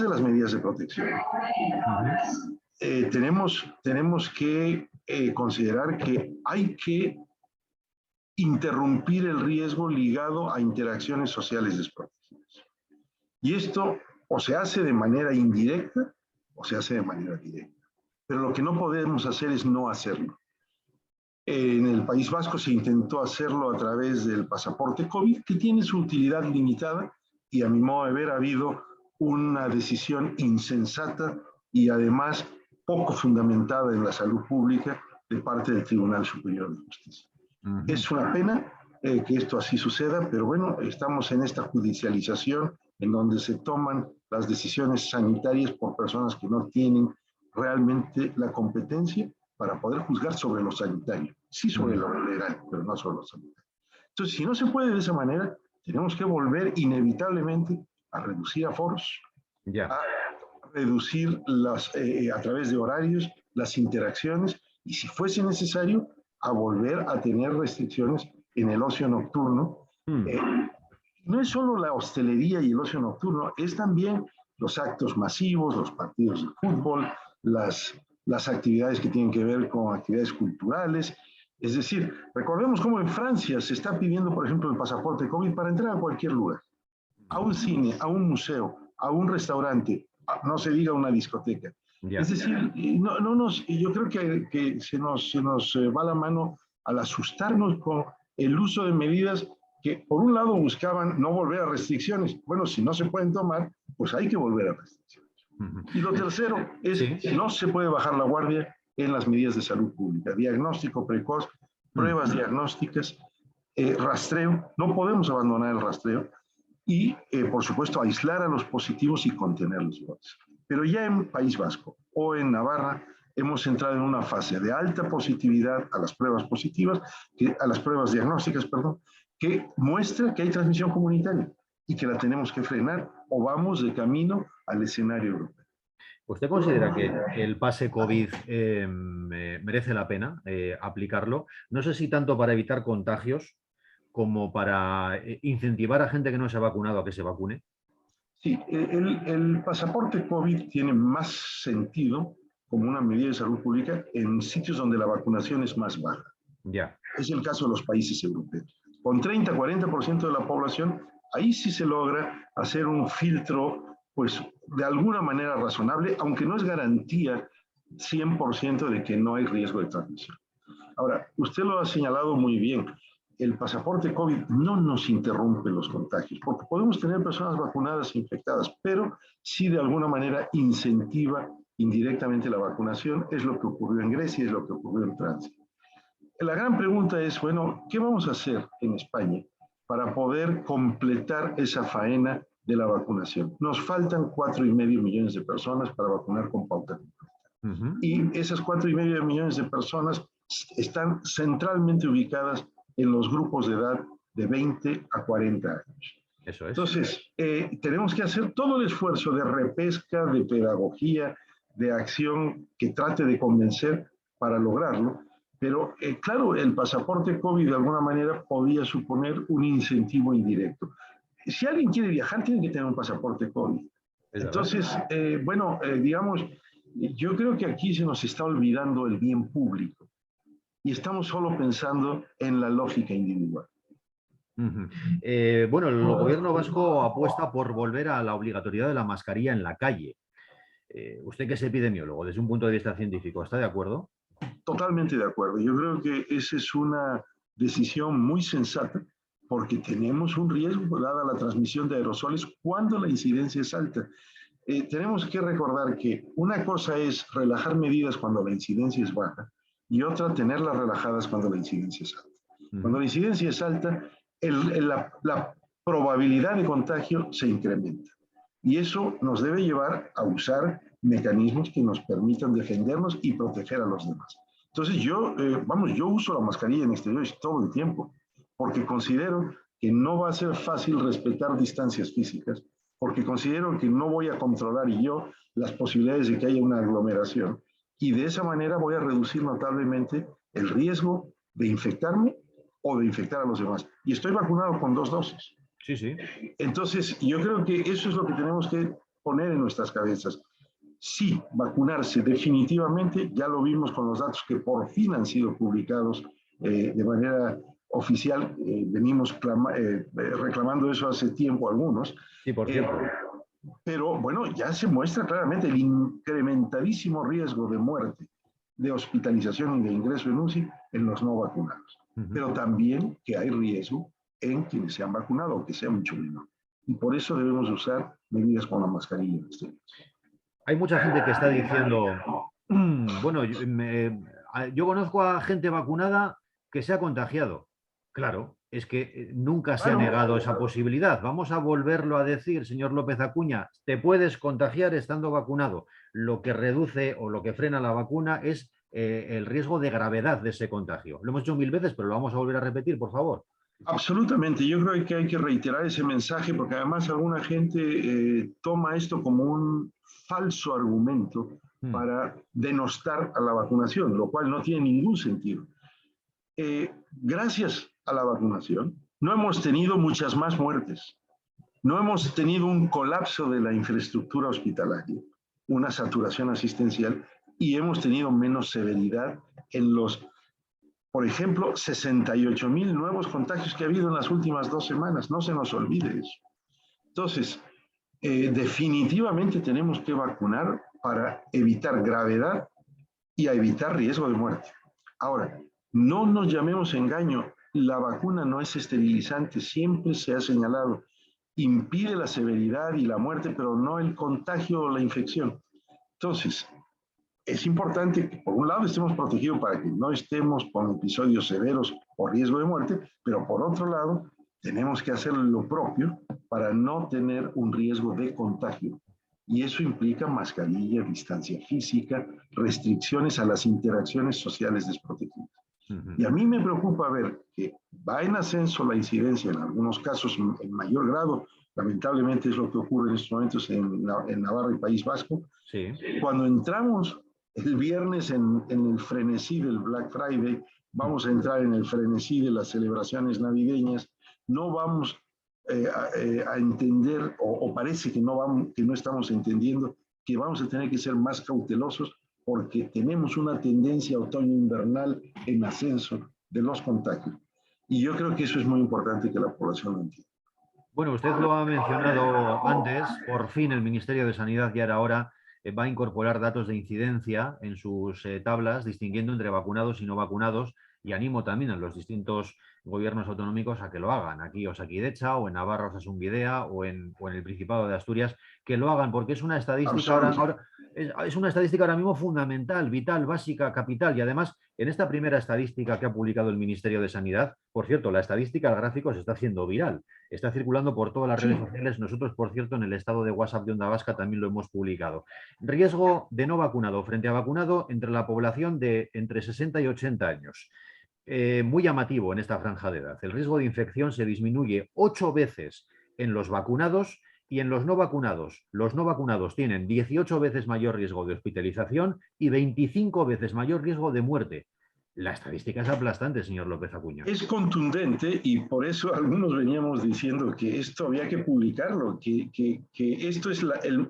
de las medidas de protección, tenemos que considerar que hay que interrumpir el riesgo ligado a interacciones sociales desprotegidas. Y esto o se hace de manera indirecta o se hace de manera directa. Pero lo que no podemos hacer es no hacerlo. En el País Vasco se intentó hacerlo a través del pasaporte COVID, que tiene su utilidad limitada, y a mi modo de ver ha habido una decisión insensata y además poco fundamentada en la salud pública de parte del Tribunal Superior de Justicia. Es una pena que esto así suceda, pero bueno, estamos en esta judicialización en donde se toman las decisiones sanitarias por personas que no tienen realmente la competencia para poder juzgar sobre lo sanitario. Sí sobre lo legal, pero no sobre lo sanitario. Entonces, si no se puede de esa manera, tenemos que volver inevitablemente a reducir aforos, a reducir a través de horarios las interacciones y, si fuese necesario, a volver a tener restricciones en el ocio nocturno. No es solo la hostelería y el ocio nocturno, es también los actos masivos, los partidos de fútbol, las actividades que tienen que ver con actividades culturales. Es decir, recordemos cómo en Francia se está pidiendo, por ejemplo, el pasaporte COVID para entrar a cualquier lugar, a un cine, a un museo, a un restaurante, no se diga una discoteca. Es decir, yo creo que se nos va la mano al asustarnos con el uso de medidas que, por un lado, buscaban no volver a restricciones. Bueno, si no se pueden tomar, pues hay que volver a restricciones. Y lo tercero es que no se puede bajar la guardia en las medidas de salud pública. Diagnóstico precoz, pruebas diagnósticas, rastreo. No podemos abandonar el rastreo. Y, por supuesto, aislar a los positivos y contener los brotes. Pero ya en País Vasco o en Navarra hemos entrado en una fase de alta positividad a las pruebas positivas, a las pruebas diagnósticas, perdón, que muestra que hay transmisión comunitaria y que la tenemos que frenar o vamos de camino al escenario europeo. ¿Usted considera que el pase COVID merece la pena aplicarlo? No sé si tanto para evitar contagios como para incentivar a gente que no se ha vacunado a que se vacune. Sí, el pasaporte COVID tiene más sentido como una medida de salud pública en sitios donde la vacunación es más baja. Es el caso de los países europeos. Con 30-40% de la población, ahí sí se logra hacer un filtro, pues de alguna manera razonable, aunque no es garantía 100% de que no hay riesgo de transmisión. Ahora, usted lo ha señalado muy bien. El pasaporte COVID no nos interrumpe los contagios, porque podemos tener personas vacunadas e infectadas, pero sí de alguna manera incentiva indirectamente la vacunación. Es lo que ocurrió en Grecia, es lo que ocurrió en Francia. La gran pregunta es, bueno, ¿qué vamos a hacer en España para poder completar esa faena de la vacunación? Nos faltan 4,5 millones de personas para vacunar con pauta completa. Y esas 4,5 millones de personas están centralmente ubicadas en los grupos de edad de 20 a 40 años. Eso es. Entonces, tenemos que hacer todo el esfuerzo de repesca, de pedagogía, de acción que trate de convencer para lograrlo. Pero, claro, el pasaporte COVID de alguna manera podía suponer un incentivo indirecto. Si alguien quiere viajar, tiene que tener un pasaporte COVID. Entonces, digamos, yo creo que aquí se nos está olvidando el bien público y estamos solo pensando en la lógica individual. Bueno, el gobierno vasco apuesta por volver a la obligatoriedad de la mascarilla en la calle. Usted, que es epidemiólogo, desde un punto de vista científico, ¿está de acuerdo? Totalmente de acuerdo. Yo creo que esa es una decisión muy sensata porque tenemos un riesgo dada la transmisión de aerosoles cuando la incidencia es alta. Tenemos que recordar que una cosa es relajar medidas cuando la incidencia es baja y otra tenerlas relajadas cuando la incidencia es alta. Cuando la incidencia es alta, la probabilidad de contagio se incrementa. Y eso nos debe llevar a usar mecanismos que nos permitan defendernos y proteger a los demás. Entonces yo uso la mascarilla en exteriores todo el tiempo, porque considero que no va a ser fácil respetar distancias físicas, porque considero que no voy a controlar yo las posibilidades de que haya una aglomeración, y de esa manera voy a reducir notablemente el riesgo de infectarme o de infectar a los demás. Y estoy vacunado con 2 dosis. Sí, sí. Entonces, yo creo que eso es lo que tenemos que poner en nuestras cabezas. Sí, vacunarse definitivamente, ya lo vimos con los datos que por fin han sido publicados de manera oficial, venimos reclamando eso hace tiempo algunos. Sí, por cierto. Pero bueno, ya se muestra claramente el incrementadísimo riesgo de muerte, de hospitalización y de ingreso en UCI en los no vacunados. Pero también que hay riesgo en quienes se han vacunado, aunque sea mucho menor. Y por eso debemos usar medidas como la mascarilla en este caso. Hay mucha gente que está diciendo, bueno, yo conozco a gente vacunada que se ha contagiado. Claro, es que nunca se ha negado esa posibilidad. Vamos a volverlo a decir, señor López Acuña, te puedes contagiar estando vacunado. Lo que reduce o lo que frena la vacuna es el riesgo de gravedad de ese contagio. Lo hemos hecho 1000 veces, pero lo vamos a volver a repetir, por favor. Absolutamente, yo creo que hay que reiterar ese mensaje porque además alguna gente toma esto como un falso argumento para denostar a la vacunación, lo cual no tiene ningún sentido. Gracias a la vacunación no hemos tenido muchas más muertes, no hemos tenido un colapso de la infraestructura hospitalaria, una saturación asistencial y hemos tenido menos severidad en los, por ejemplo, 68,000 nuevos contagios que ha habido en las últimas 2 semanas. No se nos olvide eso. Entonces, definitivamente tenemos que vacunar para evitar gravedad y a evitar riesgo de muerte. Ahora, no nos llamemos engaño. La vacuna no es esterilizante, siempre se ha señalado. Impide la severidad y la muerte, pero no el contagio o la infección. Entonces, es importante que por un lado estemos protegidos para que no estemos con episodios severos o riesgo de muerte, pero por otro lado tenemos que hacer lo propio para no tener un riesgo de contagio. Y eso implica mascarilla, distancia física, restricciones a las interacciones sociales desprotegidas. Y a mí me preocupa ver que va en ascenso la incidencia, en algunos casos en mayor grado, lamentablemente es lo que ocurre en estos momentos en Navarra y País Vasco. Sí. Cuando entramos el viernes en el frenesí del Black Friday, vamos a entrar en el frenesí de las celebraciones navideñas, no vamos a entender, o parece que no estamos entendiendo, que vamos a tener que ser más cautelosos porque tenemos una tendencia otoño-invernal en ascenso de los contagios. Y yo creo que eso es muy importante que la población lo entienda. Bueno, usted lo ha mencionado antes, por fin el Ministerio de Sanidad ya era hora va a incorporar datos de incidencia en sus tablas, distinguiendo entre vacunados y no vacunados, y animo también a los distintos gobiernos autonómicos a que lo hagan, aquí Osakidecha, o en Navarra Osasunbidea, o en el Principado de Asturias, que lo hagan, porque es una estadística es una estadística ahora mismo fundamental, vital, básica, capital, y además en esta primera estadística que ha publicado el Ministerio de Sanidad, por cierto, la estadística, el gráfico se está haciendo viral, está circulando por todas las redes sociales, nosotros, por cierto, en el estado de WhatsApp de Onda Vasca también lo hemos publicado. Riesgo de no vacunado frente a vacunado entre la población de entre 60 y 80 años. Muy llamativo en esta franja de edad. El riesgo de infección se disminuye 8 veces en los vacunados y en los no vacunados. Los no vacunados tienen 18 veces mayor riesgo de hospitalización y 25 veces mayor riesgo de muerte. La estadística es aplastante, señor López Acuña. Es contundente y por eso algunos veníamos diciendo que esto había que publicarlo, que esto es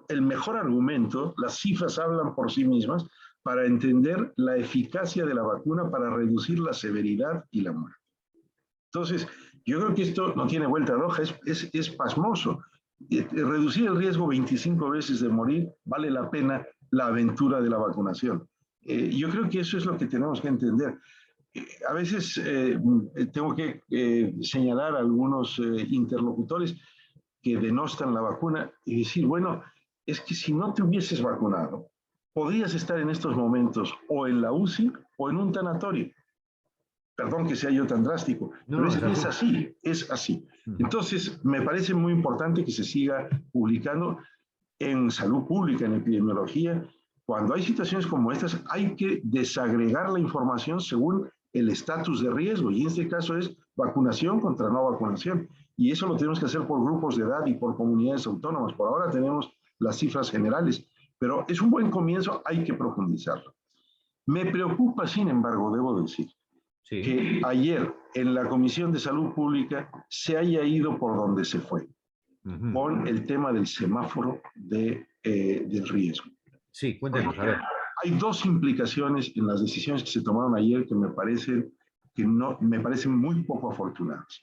el mejor argumento, las cifras hablan por sí mismas, para entender la eficacia de la vacuna para reducir la severidad y la muerte. Entonces, yo creo que esto no tiene vuelta de hoja, es pasmoso. Reducir el riesgo 25 veces de morir vale la pena la aventura de la vacunación. Yo creo que eso es lo que tenemos que entender. A veces tengo que señalar a algunos interlocutores que denostan la vacuna y decir, bueno, es que si no te hubieses vacunado, podrías estar en estos momentos o en la UCI o en un tanatorio. Perdón que sea yo tan drástico, pero es así, es así. Entonces, me parece muy importante que se siga publicando en salud pública, en epidemiología. Cuando hay situaciones como estas, hay que desagregar la información según el estatus de riesgo, y en este caso es vacunación contra no vacunación. Y eso lo tenemos que hacer por grupos de edad y por comunidades autónomas. Por ahora tenemos las cifras generales, pero es un buen comienzo, hay que profundizarlo. Me preocupa, sin embargo, debo decir, que ayer en la Comisión de Salud Pública se haya ido por donde se fue. con el tema del semáforo del riesgo. Sí, cuéntenos, a ver. Hay dos implicaciones en las decisiones que se tomaron ayer que me parecen muy poco afortunadas.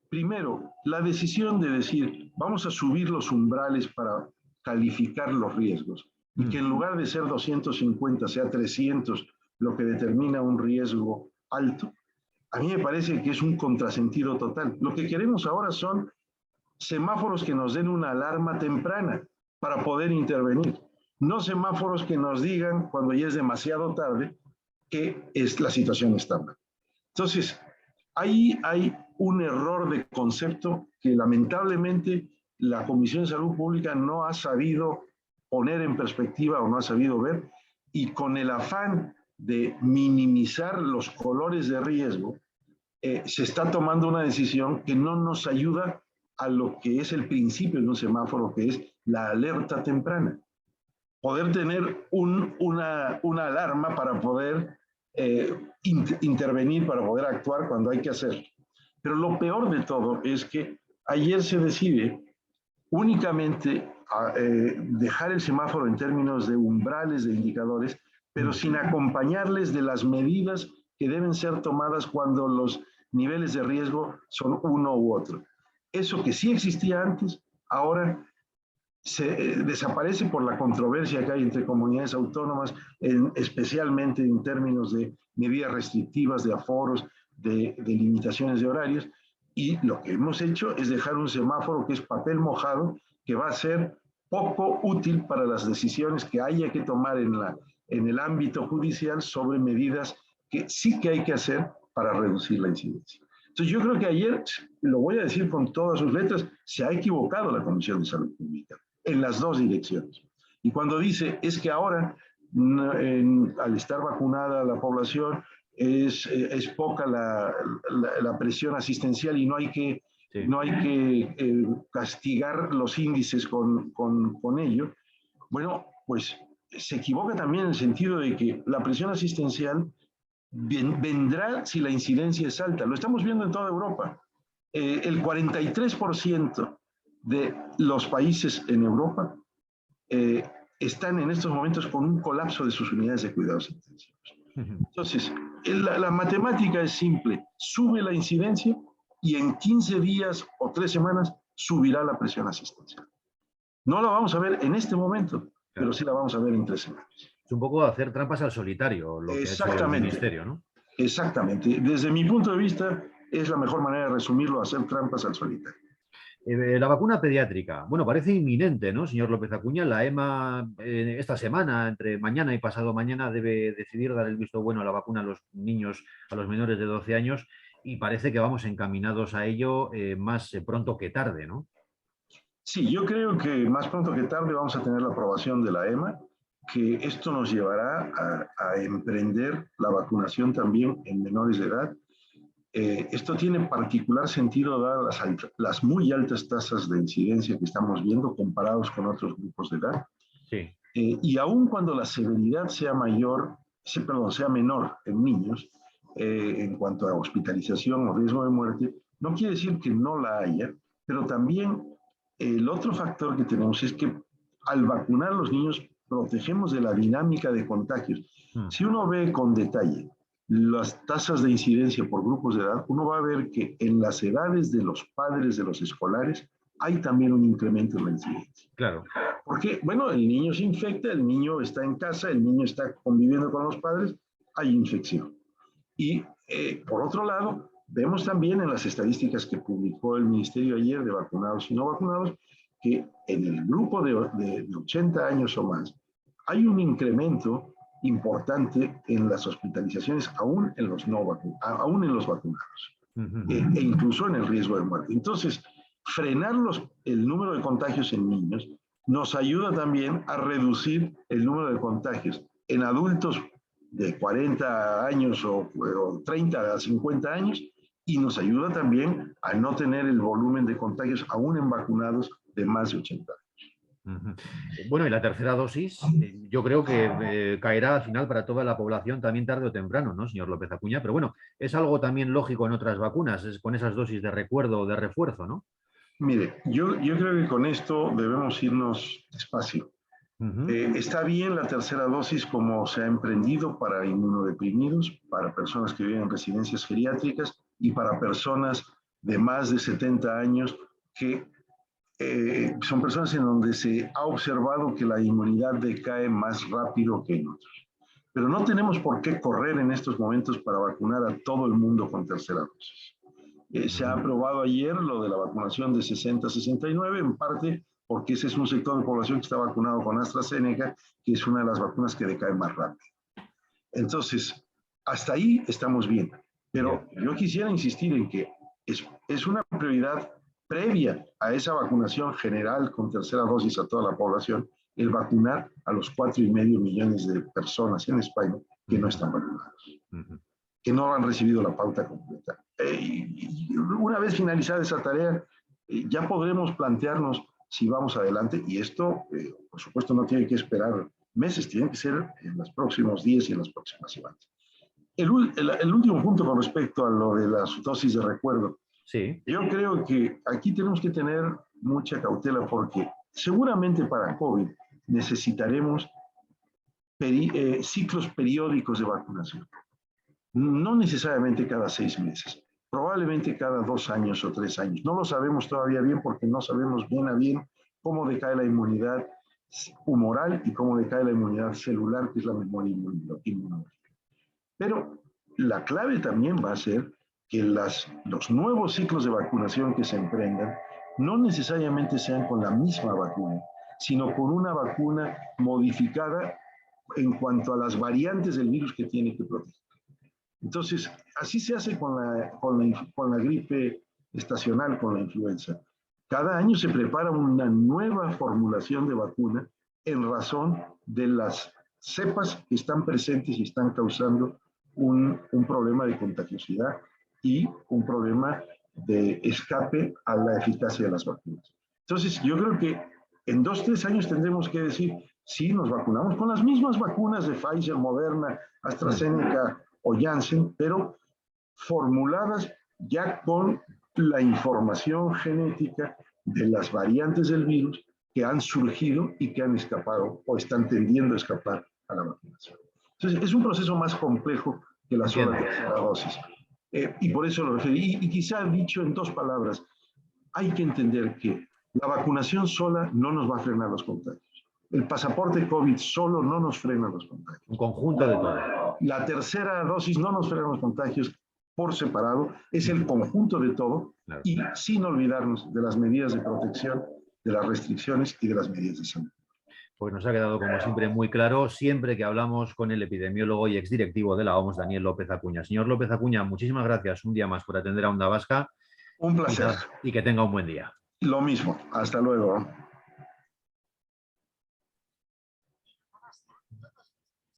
Primero, la decisión de decir, vamos a subir los umbrales para calificar los riesgos y que en lugar de ser 250 sea 300, lo que determina un riesgo alto, a mí me parece que es un contrasentido total. Lo que queremos ahora son semáforos que nos den una alarma temprana para poder intervenir, no semáforos que nos digan cuando ya es demasiado tarde que la situación está mal. Entonces, ahí hay un error de concepto que lamentablemente la Comisión de Salud Pública no ha sabido poner en perspectiva o no ha sabido ver, y con el afán de minimizar los colores de riesgo, se está tomando una decisión que no nos ayuda a lo que es el principio de un semáforo, que es la alerta temprana. Poder tener una alarma para poder intervenir, para poder actuar cuando hay que hacerlo. Pero lo peor de todo es que ayer se decide únicamente dejar el semáforo en términos de umbrales de indicadores, pero sin acompañarles de las medidas que deben ser tomadas cuando los niveles de riesgo son uno u otro. Eso que sí existía antes, ahora desaparece por la controversia que hay entre comunidades autónomas, especialmente en términos de medidas restrictivas, de aforos, de limitaciones de horarios, y lo que hemos hecho es dejar un semáforo que es papel mojado, que va a ser poco útil para las decisiones que haya que tomar en el ámbito judicial sobre medidas que sí que hay que hacer para reducir la incidencia. Entonces yo creo que ayer, lo voy a decir con todas sus letras, se ha equivocado la Comisión de Salud Pública en las dos direcciones. Y cuando dice, es que ahora, al estar vacunada la población, es poca la presión asistencial y no hay que, sí, no hay que castigar los índices con ello. Bueno, pues se equivoca también en el sentido de que la presión asistencial vendrá si la incidencia es alta. Lo estamos viendo en toda Europa. El 43% de los países en Europa están en estos momentos con un colapso de sus unidades de cuidados intensivos. Entonces, la matemática es simple. Sube la incidencia y en 15 días o 3 semanas subirá la presión asistencial. No la vamos a ver en este momento, pero sí la vamos a ver en 3 semanas. Es un poco hacer trampas al solitario, lo que ha hecho el Ministerio, ¿no? Exactamente. Desde mi punto de vista, es la mejor manera de resumirlo, hacer trampas al solitario. La vacuna pediátrica, bueno, parece inminente, ¿no, señor López Acuña? La EMA esta semana, entre mañana y pasado mañana, debe decidir dar el visto bueno a la vacuna a los niños, a los menores de 12 años, y parece que vamos encaminados a ello más pronto que tarde, ¿no? Sí, yo creo que más pronto que tarde vamos a tener la aprobación de la EMA, que esto nos llevará a emprender la vacunación también en menores de edad. Esto tiene particular sentido dadas las muy altas tasas de incidencia que estamos viendo comparados con otros grupos de edad. Sí. Y aun cuando la severidad sea sea menor en niños, en cuanto a hospitalización o riesgo de muerte, no quiere decir que no la haya, pero también el otro factor que tenemos es que al vacunar a los niños protegemos de la dinámica de contagios. Si uno ve con detalle las tasas de incidencia por grupos de edad, uno va a ver que en las edades de los padres de los escolares hay también un incremento en la incidencia. Claro. Porque, bueno, el niño se infecta, el niño está en casa, el niño está conviviendo con los padres, hay infección. Y por otro lado, vemos también en las estadísticas que publicó el Ministerio ayer de vacunados y no vacunados, que en el grupo de 80 años o más hay un incremento importante en las hospitalizaciones, aún en los vacunados, e incluso en el riesgo de muerte. Entonces, frenar el número de contagios en niños nos ayuda también a reducir el número de contagios en adultos de 40 años o 30 a 50 años, y nos ayuda también a no tener el volumen de contagios aún en vacunados de más de 80 años. Bueno, y la tercera dosis, yo creo que caerá al final para toda la población también tarde o temprano, ¿no, señor López Acuña? Pero bueno, es algo también lógico en otras vacunas, es con esas dosis de recuerdo o de refuerzo, ¿no? Mire, yo creo que con esto debemos irnos despacio. Está bien la tercera dosis como se ha emprendido para inmunodeprimidos, para personas que viven en residencias geriátricas y para personas de más de 70 años que son personas en donde se ha observado que la inmunidad decae más rápido que en otros. Pero no tenemos por qué correr en estos momentos para vacunar a todo el mundo con tercera dosis. Se ha aprobado ayer lo de la vacunación de 60 a 69, en parte porque ese es un sector de población que está vacunado con AstraZeneca, que es una de las vacunas que decae más rápido. Entonces, hasta ahí estamos bien. Pero yo quisiera insistir en que es una prioridad previa a esa vacunación general con tercera dosis a toda la población, el vacunar a los 4,5 millones de personas en España que no están vacunados, que no han recibido la pauta completa. Y una vez finalizada esa tarea, ya podremos plantearnos si vamos adelante, y esto, por supuesto, no tiene que esperar meses, tiene que ser en los próximos días y en las próximas semanas. El último punto con respecto a lo de las dosis de recuerdo. Sí. Yo creo que aquí tenemos que tener mucha cautela porque seguramente para COVID necesitaremos ciclos periódicos de vacunación. No necesariamente cada 6 meses, probablemente cada 2 años o 3 años. No lo sabemos todavía bien porque no sabemos bien a bien cómo decae la inmunidad humoral y cómo decae la inmunidad celular, que es la memoria inmunológica. Pero la clave también va a ser que los nuevos ciclos de vacunación que se emprendan no necesariamente sean con la misma vacuna, sino con una vacuna modificada en cuanto a las variantes del virus que tiene que proteger. Entonces, así se hace con la gripe estacional, con la influenza. Cada año se prepara una nueva formulación de vacuna en razón de las cepas que están presentes y están causando un problema de contagiosidad y un problema de escape a la eficacia de las vacunas. Entonces, yo creo que en 2 o 3 años tendremos que decir, sí, nos vacunamos con las mismas vacunas de Pfizer, Moderna, AstraZeneca o Janssen, pero formuladas ya con la información genética de las variantes del virus que han surgido y que han escapado o están tendiendo a escapar a la vacunación. Entonces, es un proceso más complejo que la sola tercera dosis. Y por eso lo referí. Y quizá dicho en 2 palabras, hay que entender que la vacunación sola no nos va a frenar los contagios. El pasaporte COVID solo no nos frena los contagios. Un conjunto de todo. La tercera dosis no nos frena los contagios por separado, es el conjunto de todo, claro. Y sin olvidarnos de las medidas de protección, de las restricciones y de las medidas de salud. Pues nos ha quedado, como siempre, muy claro, siempre que hablamos con el epidemiólogo y exdirectivo de la OMS, Daniel López Acuña. Señor López Acuña, muchísimas gracias un día más por atender a Onda Vasca. Un placer. Y que tenga un buen día. Lo mismo. Hasta luego.